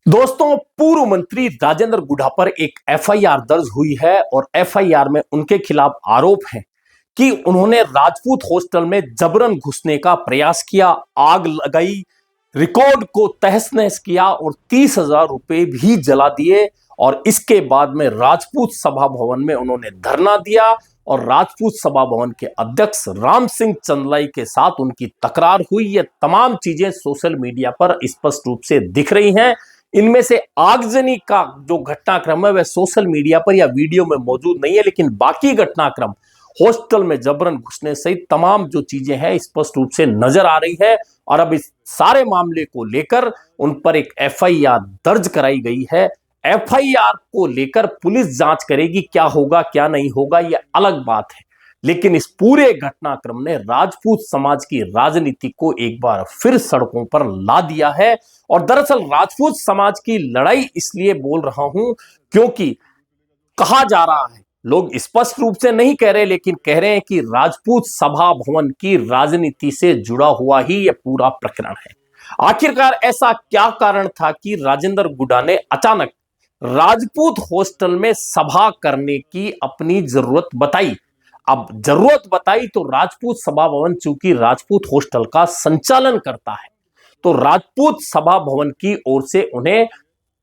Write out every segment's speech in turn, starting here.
दोस्तों, पूर्व मंत्री राजेंद्र गुढ़ा पर एक एफआईआर दर्ज हुई है और एफआईआर में उनके खिलाफ आरोप है कि उन्होंने राजपूत हॉस्टल में जबरन घुसने का प्रयास किया, आग लगाई, रिकॉर्ड को तहस नहस किया और 30,000 रुपए भी जला दिए। और इसके बाद में राजपूत सभा भवन में उन्होंने धरना दिया और राजपूत सभा भवन के अध्यक्ष राम सिंह चंदलाई के साथ उनकी तकरार हुई। ये तमाम चीजें सोशल मीडिया पर स्पष्ट रूप से दिख रही हैं। इनमें से आगजनी का जो घटनाक्रम है वह सोशल मीडिया पर या वीडियो में मौजूद नहीं है, लेकिन बाकी घटनाक्रम हॉस्टल में जबरन घुसने सहित तमाम जो चीजें हैं स्पष्ट रूप से नजर आ रही है। और अब इस सारे मामले को लेकर उन पर एक एफआईआर दर्ज कराई गई है। एफआईआर को लेकर पुलिस जांच करेगी, क्या होगा क्या नहीं होगा यह अलग बात है, लेकिन इस पूरे घटनाक्रम ने राजपूत समाज की राजनीति को एक बार फिर सड़कों पर ला दिया है। और दरअसल राजपूत समाज की लड़ाई इसलिए बोल रहा हूं क्योंकि कहा जा रहा है, लोग स्पष्ट रूप से नहीं कह रहे लेकिन कह रहे हैं कि राजपूत सभा भवन की राजनीति से जुड़ा हुआ ही यह पूरा प्रकरण है। आखिरकार ऐसा क्या कारण था कि राजेंद्र गुढ़ा ने अचानक राजपूत हॉस्टल में सभा करने की अपनी जरूरत बताई? अब जरूरत बताई तो राजपूत सभा भवन चूंकि राजपूत हॉस्टल का संचालन करता है, तो राजपूत सभा भवन की ओर से उन्हें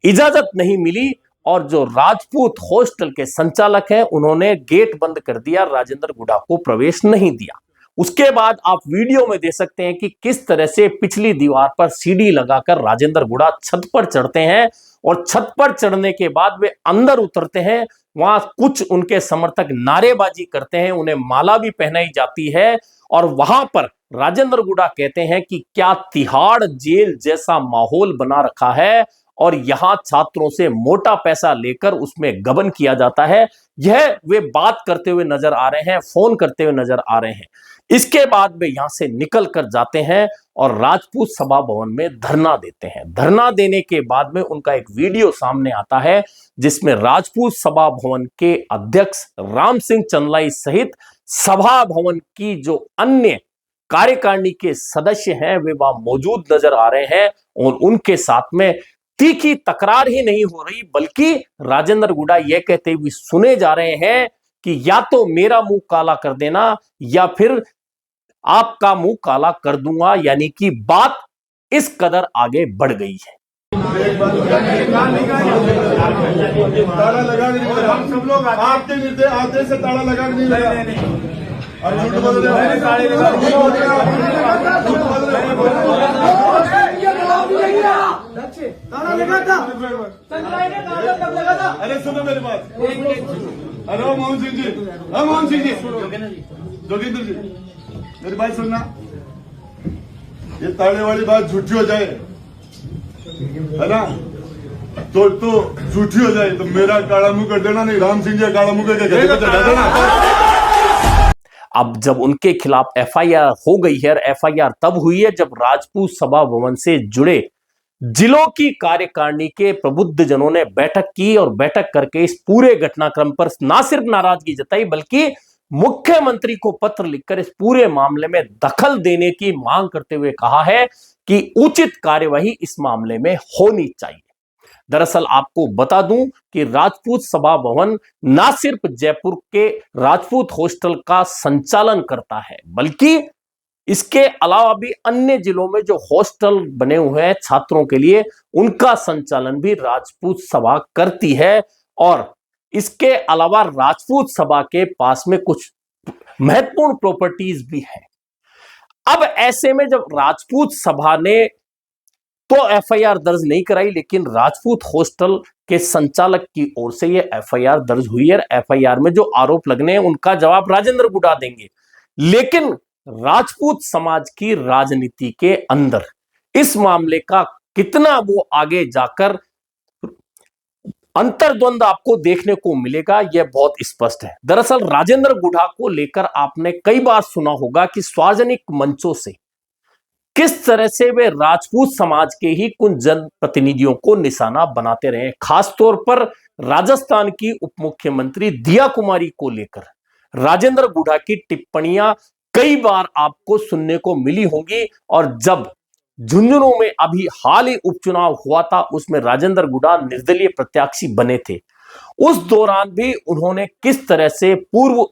इजाजत नहीं मिली और जो राजपूत हॉस्टल के संचालक हैं उन्होंने गेट बंद कर दिया, राजेंद्र गुढ़ा को प्रवेश नहीं दिया। उसके बाद आप वीडियो में देख सकते हैं कि किस तरह से पिछली दीवार पर सीढ़ी लगाकर राजेंद्र गुढ़ा छत पर चढ़ते हैं और छत पर चढ़ने के बाद वे अंदर उतरते हैं। वहां कुछ उनके समर्थक नारेबाजी करते हैं, उन्हें माला भी पहनाई जाती है और वहां पर राजेंद्र गुढ़ा कहते हैं कि क्या तिहाड़ जेल जैसा माहौल बना रखा है और यहां छात्रों से मोटा पैसा लेकर उसमें गबन किया जाता है। यह वे बात करते हुए नजर आ रहे हैं, फोन करते हुए नजर आ रहे हैं। इसके बाद वे यहां से निकल कर जाते हैं और राजपूत सभा भवन में धरना देते हैं। धरना देने के बाद में उनका एक वीडियो सामने आता है जिसमें राजपूत सभा भवन के अध्यक्ष राम सिंह चंदलाई सहित सभा भवन की जो अन्य कार्यकारिणी के सदस्य हैं वे वहां मौजूद नजर आ रहे हैं और उनके साथ में तीखी तकरार ही नहीं हो रही बल्कि राजेंद्र गुढ़ा यह कहते हुए सुने जा रहे हैं कि या तो मेरा मुंह काला कर देना या फिर आपका मुंह काला कर दूंगा, यानी कि बात इस कदर आगे बढ़ गई है। ताला लगा हम सब लोग आपके आदेश से ताला लगा नहीं लगा और झूठ बोल रहे ताला लगा था। अरे सुनो मेरी बात। अरे मोहन सिंह जी, मोहन सिंह जी, जोगिंदर जी, मेरी बात सुनना। ये ताले वाली बात झूठी हो जाए है ना, तो झूठी हो जाए तो मेरा काला मुंह कर देना, नहीं राम सिंह जी काला मुंह करके चढ़ा देना। अब जब उनके खिलाफ एफआईआर हो गई है, एफआईआर तब हुई है जब राजपूत सभा भवन से जुड़े जिलों की कार्यकारिणी के प्रबुद्ध जनों ने बैठक की और बैठक करके इस पूरे घटनाक्रम पर ना सिर्फ नाराजगी जताई बल्कि मुख्यमंत्री को पत्र लिखकर इस पूरे मामले में दखल देने की मांग करते हुए कहा है कि उचित कार्यवाही इस मामले में होनी चाहिए। दरअसल आपको बता दूं कि राजपूत सभा भवन ना सिर्फ जयपुर के राजपूत हॉस्टल का संचालन करता है बल्कि इसके अलावा भी अन्य जिलों में जो हॉस्टल बने हुए हैं छात्रों के लिए उनका संचालन भी राजपूत सभा करती है। और इसके अलावा राजपूत सभा के पास में कुछ महत्वपूर्ण प्रॉपर्टीज भी हैं। अब ऐसे में जब राजपूत सभा ने तो एफआईआर दर्ज नहीं कराई लेकिन राजपूत हॉस्टल के संचालक की ओर से यह एफआईआर दर्ज हुई है। एफआईआर में जो आरोप लगने हैं उनका जवाब राजेंद्र गुढ़ा देंगे, लेकिन राजपूत समाज की राजनीति के अंदर इस मामले का कितना वो आगे जाकर अंतर्द्वंद आपको देखने को मिलेगा यह बहुत स्पष्ट है। दरअसल राजेंद्र गुढ़ा को लेकर आपने कई बार सुना होगा कि सार्वजनिक मंचों से किस तरह से वे राजपूत समाज के ही कुछ जनप्रतिनिधियों को निशाना बनाते रहे। खासतौर पर राजस्थान की उप मुख्यमंत्री दिया कुमारी को लेकर राजेंद्र गुढ़ा की टिप्पणियां कई बार आपको सुनने को मिली होंगी। और जब झुंझुनू में अभी हाल ही उपचुनाव हुआ था, उसमें राजेंद्र गुडा निर्दलीय प्रत्याशी बने थे। उस दौरान भी उन्होंने किस तरह से पूर्व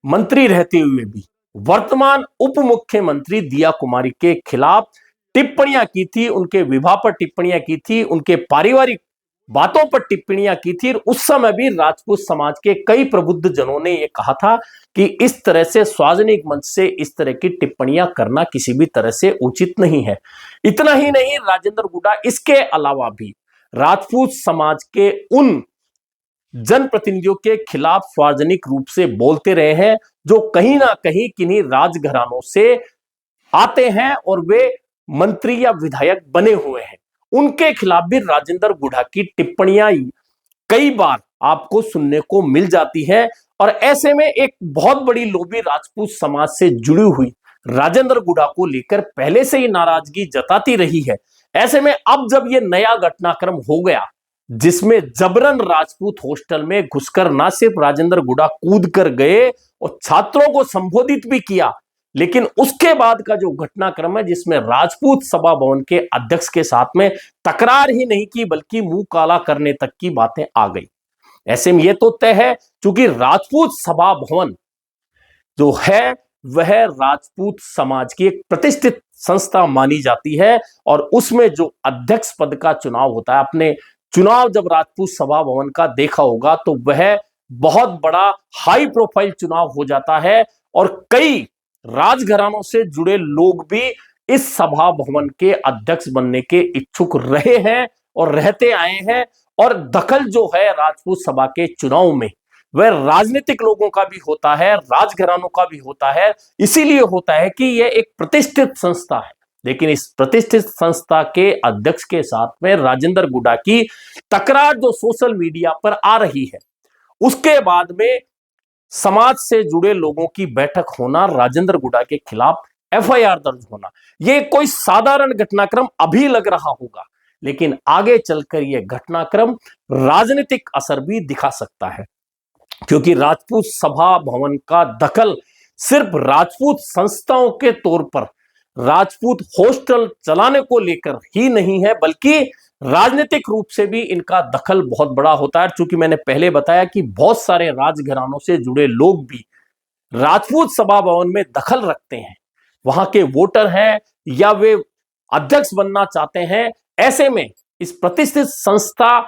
मंत्री रहते हुए भी वर्तमान उप मुख्यमंत्री दिया कुमारी के खिलाफ टिप्पणियां की थी, उनके विवाह पर टिप्पणियां की थी, उनके पारिवारिक बातों पर टिप्पणियां की थी। उस समय भी राजपूत समाज के कई प्रबुद्ध जनों ने यह कहा था कि इस तरह से सार्वजनिक मंच से इस तरह की टिप्पणियां करना किसी भी तरह से उचित नहीं है। इतना ही नहीं, राजेंद्र गुडा इसके अलावा भी राजपूत समाज के उन जनप्रतिनिधियों के खिलाफ सार्वजनिक रूप से बोलते रहे हैं जो कहीं ना कहीं किन्हीं राजघरानों से आते हैं और वे मंत्री या विधायक बने हुए हैं। उनके खिलाफ भी राजेंद्र गुडा की टिप्पणियां कई बार आपको सुनने को मिल जाती है। और ऐसे में एक बहुत बड़ी लॉबी राजपूत समाज से जुड़ी हुई राजेंद्र गुडा को लेकर पहले से ही नाराजगी जताती रही है। ऐसे में अब जब यह नया घटनाक्रम हो गया जिसमें जबरन राजपूत हॉस्टल में घुसकर ना सिर्फ राजेंद्र गुडा कूद कर गए और छात्रों को संबोधित भी किया, लेकिन उसके बाद का जो घटनाक्रम है जिसमें राजपूत सभा भवन के अध्यक्ष के साथ में तकरार ही नहीं की बल्कि मुंह काला करने तक की बातें आ गई। ऐसे में यह तो तय है, क्योंकि राजपूत सभा भवन जो है वह राजपूत समाज की एक प्रतिष्ठित संस्था मानी जाती है और उसमें जो अध्यक्ष पद का चुनाव होता है, अपने चुनाव जब राजपूत सभा भवन का देखा होगा तो वह बहुत बड़ा हाई प्रोफाइल चुनाव हो जाता है और कई राजघरानों से जुड़े लोग भी इस सभा भवन के अध्यक्ष बनने के इच्छुक रहे हैं और रहते आए हैं। और दखल जो है राजपूत सभा के चुनाव में वह राजनीतिक लोगों का भी होता है, राजघरानों का भी होता है। इसीलिए होता है कि यह एक प्रतिष्ठित संस्था है, लेकिन इस प्रतिष्ठित संस्था के अध्यक्ष के साथ में राजेंद्र गुडा की तकरार जो सोशल मीडिया पर आ रही है, उसके बाद में समाज से जुड़े लोगों की बैठक होना, राजेंद्र गुडा के खिलाफ एफआईआर दर्ज होना, यह कोई साधारण घटनाक्रम अभी लग रहा होगा, लेकिन आगे चलकर यह घटनाक्रम राजनीतिक असर भी दिखा सकता है। क्योंकि राजपूत सभा भवन का दखल सिर्फ राजपूत संस्थाओं के तौर पर राजपूत हॉस्टल चलाने को लेकर ही नहीं है, बल्कि राजनीतिक रूप से भी इनका दखल बहुत बड़ा होता है। चूंकि मैंने पहले बताया कि बहुत सारे राजघरानों से जुड़े लोग भी राजपूत सभा भवन में दखल रखते हैं, वहां के वोटर हैं या वे अध्यक्ष बनना चाहते हैं। ऐसे में इस प्रतिष्ठित संस्था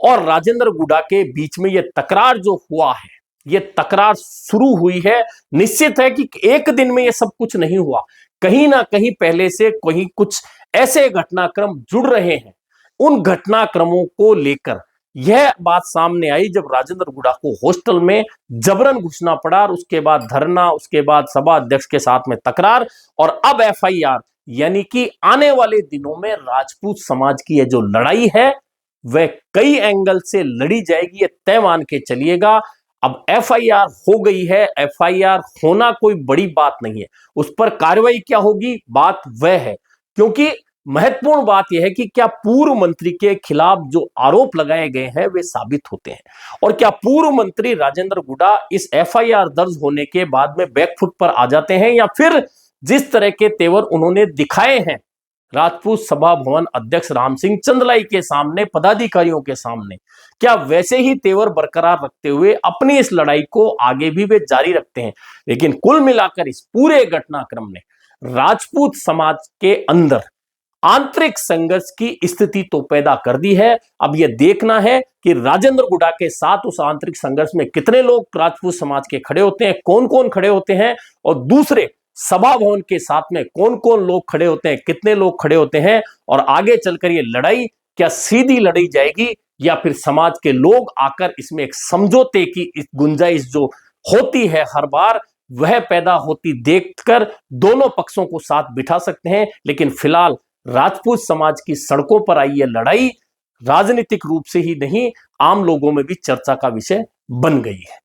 और राजेंद्र गुडा के बीच में यह तकरार जो हुआ है, यह तकरार शुरू हुई है। निश्चित है कि एक दिन में यह सब कुछ नहीं हुआ, कहीं ना कहीं पहले से कहीं कुछ ऐसे घटनाक्रम जुड़ रहे हैं। उन घटनाक्रमों को लेकर यह बात सामने आई जब राजेंद्र गुडा को हॉस्टल में जबरन घुसना पड़ा और उसके बाद धरना, उसके बाद सभा अध्यक्ष के साथ में तकरार और अब एफआईआर। यानी कि आने वाले दिनों में राजपूत समाज की यह जो लड़ाई है वह कई एंगल से लड़ी जाएगी, यह तय मान के चलिएगा। अब एफआईआर हो गई है, एफआईआर होना कोई बड़ी बात नहीं है, उस पर कार्रवाई क्या होगी बात वह है। क्योंकि महत्वपूर्ण बात यह है कि क्या पूर्व मंत्री के खिलाफ जो आरोप लगाए गए हैं वे साबित होते हैं और क्या पूर्व मंत्री राजेंद्र गुडा इस एफआईआर दर्ज होने के बाद में बैकफुट पर आ जाते हैं, या फिर जिस तरह के तेवर उन्होंने दिखाए हैं राजपूत सभा भवन अध्यक्ष राम सिंह चंदलाई के सामने, पदाधिकारियों के सामने, क्या वैसे ही तेवर बरकरार रखते हुए अपनी इस लड़ाई को आगे भी वे जारी रखते हैं। लेकिन कुल मिलाकर इस पूरे घटनाक्रम ने राजपूत समाज के अंदर आंतरिक संघर्ष की स्थिति तो पैदा कर दी है। अब यह देखना है कि राजेंद्र गुडा के साथ उस आंतरिक संघर्ष में कितने लोग राजपूत समाज के खड़े होते हैं, कौन कौन खड़े होते हैं, और दूसरे सभा भवन के साथ में कौन कौन लोग खड़े होते हैं, कितने लोग खड़े होते हैं, और आगे चलकर यह लड़ाई क्या सीधी लड़ी जाएगी या फिर समाज के लोग आकर इसमें एक समझौते की गुंजाइश जो होती है हर बार वह पैदा होती देखकर दोनों पक्षों को साथ बिठा सकते हैं। लेकिन फिलहाल राजपूत समाज की सड़कों पर आई यह लड़ाई राजनीतिक रूप से ही नहीं, आम लोगों में भी चर्चा का विषय बन गई है।